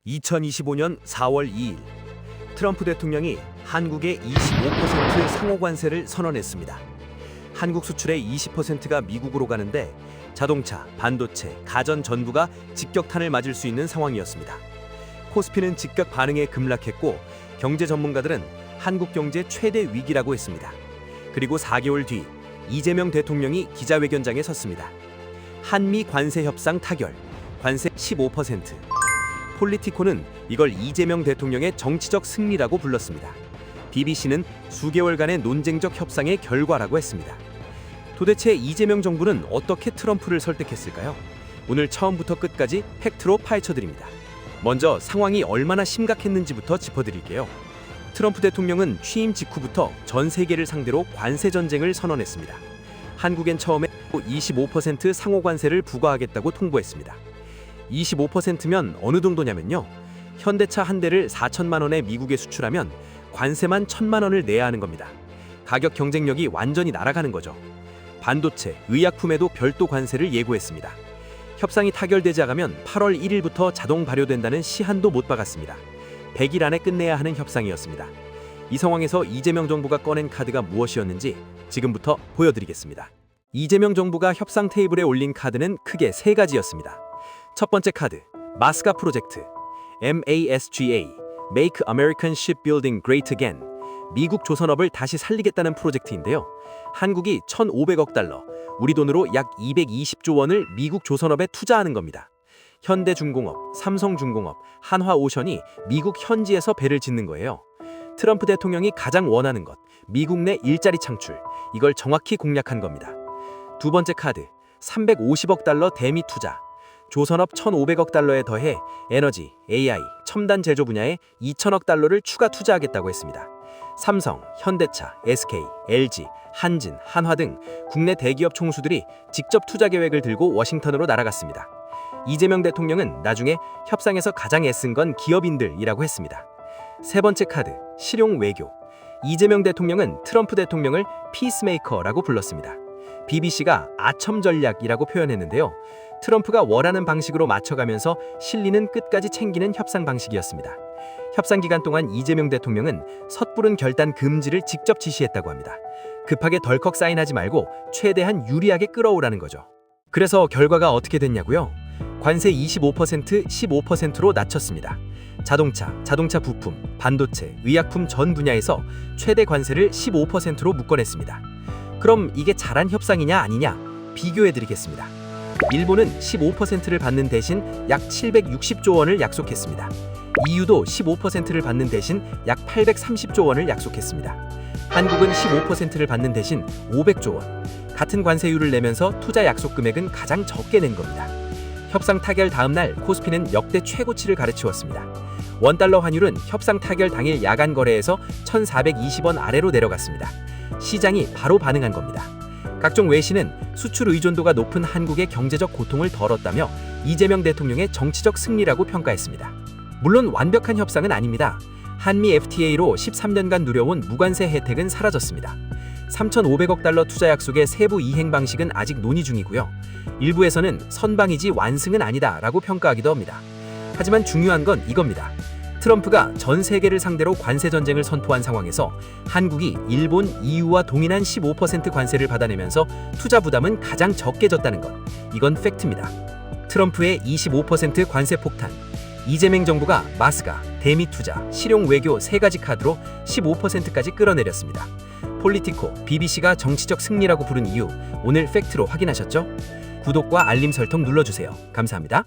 2025년 4월 2일 트럼프 대통령이 한국의 25% 상호 관세를 선언했습니다. 한국 수출의 20%가 미국으로 가는데 자동차, 반도체, 가전 전부가 직격탄을 맞을 수 있는 상황이었습니다. 코스피는 즉각 반응에 급락했고 경제 전문가들은 한국 경제 최대 위기라고 했습니다. 그리고 4개월 뒤 이재명 대통령이 기자회견장에 섰습니다. 한미 관세 협상 타결, 관세 15%. 폴리티코는 이걸 이재명 대통령의 정치적 승리라고 불렀습니다. BBC는 수개월간의 논쟁적 협상의 결과라고 했습니다. 도대체 이재명 정부는 어떻게 트럼프를 설득했을까요? 오늘 처음부터 끝까지 팩트로 파헤쳐드립니다. 먼저 상황이 얼마나 심각했는지부터 짚어드릴게요. 트럼프 대통령은 취임 직후부터 전 세계를 상대로 관세 전쟁을 선언했습니다. 한국엔 처음에 25% 상호 관세를 부과하겠다고 통보했습니다. 25%면 어느 정도냐면요. 현대차 한 대를 4천만 원에 미국에 수출하면 관세만 1,000만 원을 내야 하는 겁니다. 가격 경쟁력이 완전히 날아가는 거죠. 반도체, 의약품에도 별도 관세를 예고했습니다. 협상이 타결되지 않으면 8월 1일부터 자동 발효된다는 시한도 못 박았습니다. 100일 안에 끝내야 하는 협상이었습니다. 이 상황에서 이재명 정부가 꺼낸 카드가 무엇이었는지 지금부터 보여드리겠습니다. 이재명 정부가 협상 테이블에 올린 카드는 크게 3가지였습니다. 첫 번째 카드, 마스가 프로젝트, MASGA, Make American Shipbuilding Great Again, 미국 조선업을 다시 살리겠다는 프로젝트인데요. 한국이 1,500억 달러, 우리 돈으로 약 220조 원을 미국 조선업에 투자하는 겁니다. 현대중공업, 삼성중공업, 한화오션이 미국 현지에서 배를 짓는 거예요. 트럼프 대통령이 가장 원하는 것, 미국 내 일자리 창출, 이걸 정확히 공략한 겁니다. 두 번째 카드, 350억 달러 대미 투자. 조선업 1,500억 달러에 더해 에너지, AI, 첨단 제조 분야에 2,000억 달러를 추가 투자하겠다고 했습니다. 삼성, 현대차, SK, LG, 한진, 한화 등 국내 대기업 총수들이 직접 투자 계획을 들고 워싱턴으로 날아갔습니다. 이재명 대통령은 나중에 협상에서 가장 애쓴 건 기업인들이라고 했습니다. 세 번째 카드, 실용 외교. 이재명 대통령은 트럼프 대통령을 피스메이커라고 불렀습니다. BBC가 아첨 전략이라고 표현했는데요. 트럼프가 원하는 방식으로 맞춰가면서 실리는 끝까지 챙기는 협상 방식이었습니다. 협상 기간 동안 이재명 대통령은 섣부른 결단 금지를 직접 지시했다고 합니다. 급하게 덜컥 사인하지 말고 최대한 유리하게 끌어오라는 거죠. 그래서 결과가 어떻게 됐냐고요? 관세 25%, 15%로 낮췄습니다. 자동차 부품, 반도체, 의약품 전 분야에서 최대 관세를 15%로 묶어냈습니다. 그럼 이게 잘한 협상이냐 아니냐 비교해드리겠습니다. 일본은 15%를 받는 대신 약 760조 원을 약속했습니다. EU도 15%를 받는 대신 약 830조 원을 약속했습니다. 한국은 15%를 받는 대신 500조 원. 같은 관세율을 내면서 투자 약속 금액은 가장 적게 낸 겁니다. 협상 타결 다음 날 코스피는 역대 최고치를 가르치웠습니다. 원달러 환율은 협상 타결 당일 야간 거래에서 1,420원 아래로 내려갔습니다. 시장이 바로 반응한 겁니다. 각종 외신은 수출 의존도가 높은 한국의 경제적 고통을 덜었다며 이재명 대통령의 정치적 승리라고 평가했습니다. 물론 완벽한 협상은 아닙니다. 한미 FTA로 13년간 누려온 무관세 혜택은 사라졌습니다. 3,500억 달러 투자 약속의 세부 이행 방식은 아직 논의 중이고요. 일부에서는 선방이지 완승은 아니다라고 평가하기도 합니다. 하지만 중요한 건 이겁니다. 트럼프가 전 세계를 상대로 관세 전쟁을 선포한 상황에서 한국이 일본, EU와 동일한 15% 관세를 받아내면서 투자 부담은 가장 적게 졌다는 것. 이건 팩트입니다. 트럼프의 25% 관세 폭탄, 이재명 정부가 마스가, 대미 투자, 실용 외교 3가지 카드로 15%까지 끌어내렸습니다. 폴리티코, BBC가 정치적 승리라고 부른 이유, 오늘 팩트로 확인하셨죠? 구독과 알림 설정 눌러주세요. 감사합니다.